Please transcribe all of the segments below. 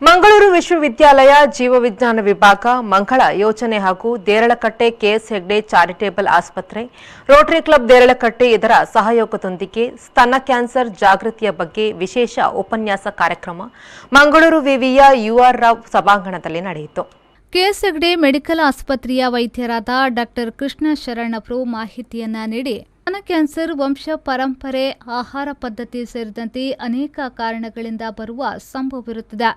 ಮಂಗಳೂರು ವಿಶ್ವವಿದ್ಯಾಲಯ ಜೀವವಿಜ್ಞಾನ ವಿಭಾಗ ಮಂಗಳ ಯೋಜನೆ ಹಾಗೂ ದೇರಳಕಟ್ಟೆ ಕೆಎಸ್ ಹೆಗ್ಡೆ ಚಾರಿಟೇಬಲ್ ಆಸ್ಪತ್ರೆ ರೋಟರಿ ಕ್ಲಬ್ ದೇರಳಕಟ್ಟೆ ಇದರ ಸಹಯೋಗದೊಂದಿಗೆ ಸ್ತನ ಕ್ಯಾನ್ಸರ್ ಜಾಗೃತಿಯ ಬಗ್ಗೆ ವಿಶೇಷ ಉಪನ್ಯಾಸ ಕಾರ್ಯಕ್ರಮ ಮಂಗಳೂರು ವಿವಿಯ ಯುಆರ್ ರಾವ್ ಸಭಾಂಗಣದಲ್ಲಿ ನಡೆಯಿತು. ಕೆಎಸ್ ಹೆಗ್ಡೆ ಮೆಡಿಕಲ್ ಆಸ್ಪತ್ರೆಯ ವೈದ್ಯರಾದ ಡಾ ಕೃಷ್ಣ ಶರಣ್ ಅವರು ಮಾಹಿತಿಯನ್ನ ನೀಡಿ ಸ್ತನ ಕ್ಯಾನ್ಸರ್ ವಂಶ ಪರಂಪರೆ, ಆಹಾರ ಪದ್ಧತಿ ಸೇರಿದಂತೆ ಅನೇಕ ಕಾರಣಗಳಿಂದ ಬರುವ ಸಂಭವವಿರುತ್ತದೆ.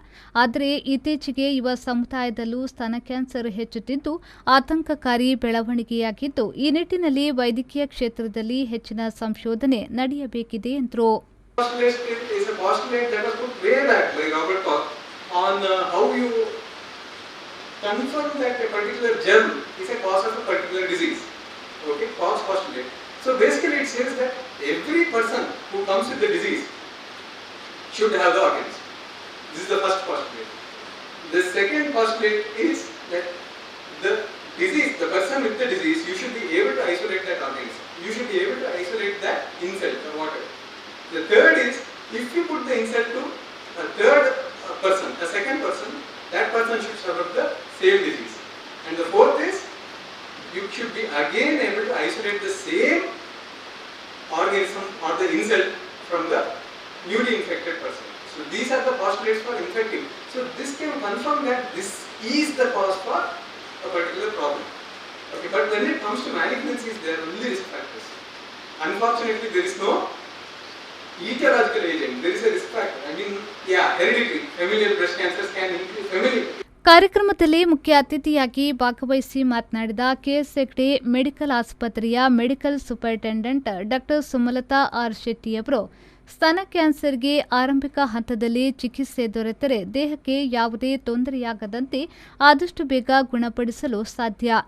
ಆದರೆ ಇತ್ತೀಚೆಗೆ ಯುವ ಸಮುದಾಯದಲ್ಲೂ ಸ್ತನ ಕ್ಯಾನ್ಸರ್ ಹೆಚ್ಚುತ್ತಿದ್ದು ಆತಂಕಕಾರಿ ಬೆಳವಣಿಗೆಯಾಗಿದ್ದು, ಈ ನಿಟ್ಟಿನಲ್ಲಿ ವೈದ್ಯಕೀಯ ಕ್ಷೇತ್ರದಲ್ಲಿ ಹೆಚ್ಚಿನ ಸಂಶೋಧನೆ ನಡೆಯಬೇಕಿದೆ ಎಂದರು. Confirm that a particular germ is a cause of a particular disease. Okay, cause postulate. So basically it says that every person who comes with the disease should have the organs. This is the first postulate. The second postulate is that the disease, the person with the disease, you should be able to isolate that organism. You should be able to isolate that insult or whatever. The third is, if you put the insult to a third person, a second person, that person should suffer the same disease. And the fourth is, you should be again able to isolate the same organism or the insult from the newly infected person. So these are the postulates for infecting. So this can confirm that this is the cause for a particular problem. Okay, but when it comes to malignancies, there are only risk factors. Unfortunately, there is no etiological agent. There is a risk factor. I mean, hereditary, familial breast cancers can increase familial. ಕಾರ್ಯಕ್ರಮದಲ್ಲಿ ಮುಖ್ಯ ಅತಿಥಿಯಾಗಿ ಭಾಗವಹಿಸಿ ಮಾತನಾಡಿದ KS Hegde medical ಆಸ್ಪತ್ರೆಯ medical superintendent ಡಾ Sumalatha R Shetty ಅವರು ಸ್ತನ ಕ್ಯಾನ್ಸರ್ಗೆ ಆರಂಭಿಕ ಹಂತದಲ್ಲಿ ಚಿಕಿತ್ಸೆ ದೊರೆತರೆ ದೇಹಕ್ಕೆ ಯಾವುದೇ ತೊಂದರೆಯಾಗದಂತೆ ಆದಷ್ಟು ಬೇಗ ಗುಣಪಡಿಸಲು ಸಾಧ್ಯ.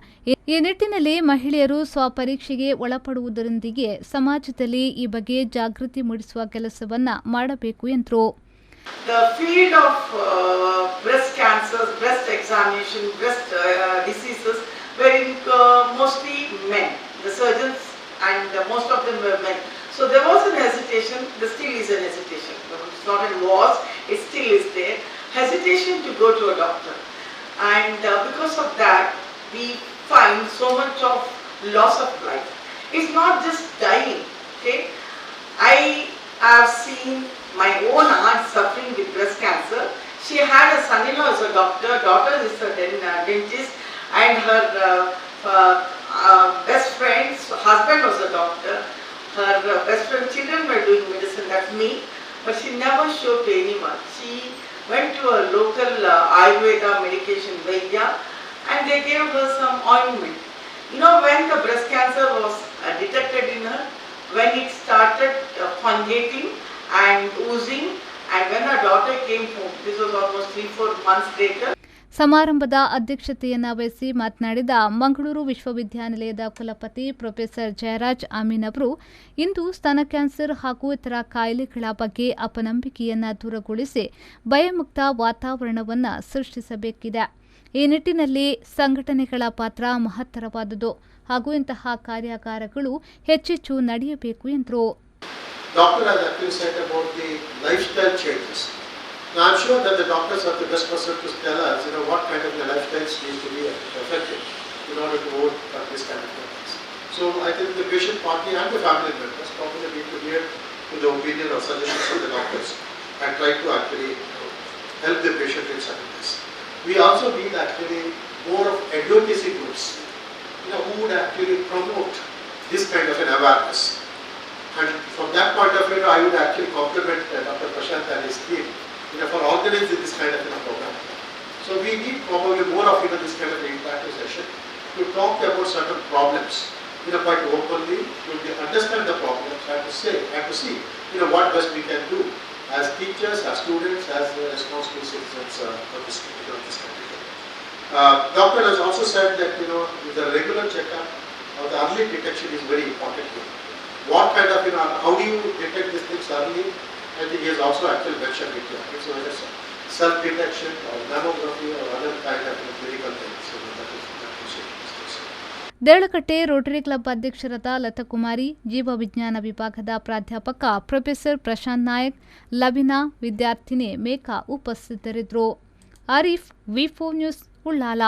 ಈ ನಿಟ್ಟಿನಲ್ಲಿ ಮಹಿಳೆಯರು ಸ್ವಪರೀಕ್ಷೆಗೆ ಒಳಪಡುವುದರೊಂದಿಗೆ ಸಮಾಜದಲ್ಲಿ ಈ ಬಗ್ಗೆ ಜಾಗೃತಿ ಮೂಡಿಸುವ ಕೆಲಸವನ್ನ ಮಾಡಬೇಕು ಎಂದರು. The field of breast cancers, breast examination, breast diseases were in mostly men, the surgeons, and most of them were men. So there was an hesitation, there still is an hesitation. It's not in wars, it still is there. Hesitation to go to a doctor. And because of that, we find so much of loss of life. It's not just dying, okay? I have seen my own aunt suffering with breast cancer. She had a son-in-law as a doctor, daughter is a dentist, and her best friend's husband was a doctor. Her best friend's children were doing medicine, that's me, but she never showed to anyone. She went to a local Ayurveda medication Vaidya, and they gave her some ointment. You know, when the breast cancer was detected in her, when it started fungating and oozing, and when her daughter came home, this was almost 3-4 months later. ಸಮಾರಂಭದ ಅಧ್ಯಕ್ಷತೆಯನ್ನ ವಹಿಸಿ ಮಾತನಾಡಿದ ಮಂಗಳೂರು ವಿಶ್ವವಿದ್ಯಾನಿಲಯದ ಕುಲಪತಿ professor Jayaraj Amin ಅವರು ಇಂದು ಸ್ತನ cancer ಹಾಗೂ ಇತರ ಕಾಯಿಲೆಗಳ ಬಗ್ಗೆ ಅಪನಂಬಿಕೆಯನ್ನ ದೂರಗೊಳಿಸಿ ಭಯಮುಕ್ತ ವಾತಾವರಣವನ್ನು ಸೃಷ್ಟಿಸಬೇಕಿದೆ. ಈ ನಿಟ್ಟಿನಲ್ಲಿ ಸಂಘಟನೆಗಳ ಪಾತ್ರ ಮಹತ್ತರವಾದುದು ಹಾಗೂ ಇಂತಹ ಕಾರ್ಯಾಗಾರಗಳು ಹೆಚ್ಚೆಚ್ಚು ನಡೆಯಬೇಕು ಎಂದರು. Doctor has actually said about the lifestyle changes. Now I'm sure that the doctors are the best person to tell us, what kind of lifestyles needs to be affected in order to overcome this kind of things. So I think the patient party and the family members probably need to hear to the opinion or suggestions of the doctors and try to actually help the patient in certain ways. We also need actually more of advocacy groups, who would actually promote this kind of an awareness. And from that point of view, I would actually compliment Dr. Prashant and his team, for organizing this kind of program. So we need probably more of this kind of interactive session to talk about certain problems, quite openly, to understand the problems and to see, what best we can do as teachers, as students, as responsible citizens of this country. Doctor has also said that the regular checkup or the early detection is very important here. What kind of, how do you detect these things early? I think he has also actually mentioned it here. So whether it's self-detection or mammography or other kind of medical things. Deralakatte Rotary club ಅಧ್ಯಕ್ಷರಾದ ಲತಾಕುಮಾರಿ, ಜೀವವಿಜ್ಞಾನ ವಿಭಾಗದ ಪ್ರಾಧ್ಯಾಪಕ professor Prashant Nayak, ಲಬಿನಾ, ವಿದ್ಯಾರ್ಥಿನಿ ಮೇಘಾ ಉಪಸ್ಥಿತರಿದ್ದರು. Arif, ವಿ4 news, Ullal.